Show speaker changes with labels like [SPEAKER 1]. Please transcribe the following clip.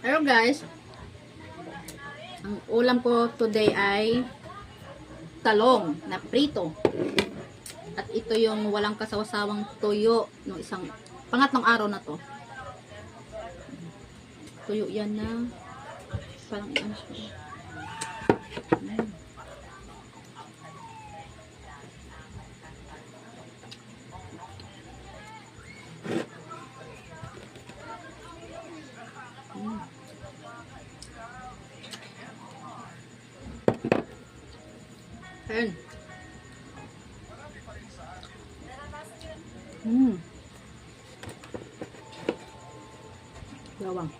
[SPEAKER 1] Pero guys, ang ulam ko today ay talong na prito. At ito yung walang kasawasawang tuyo no isang pangatlong araw na to. Tuyo yan na parang ano siya. Ayan. Gawang.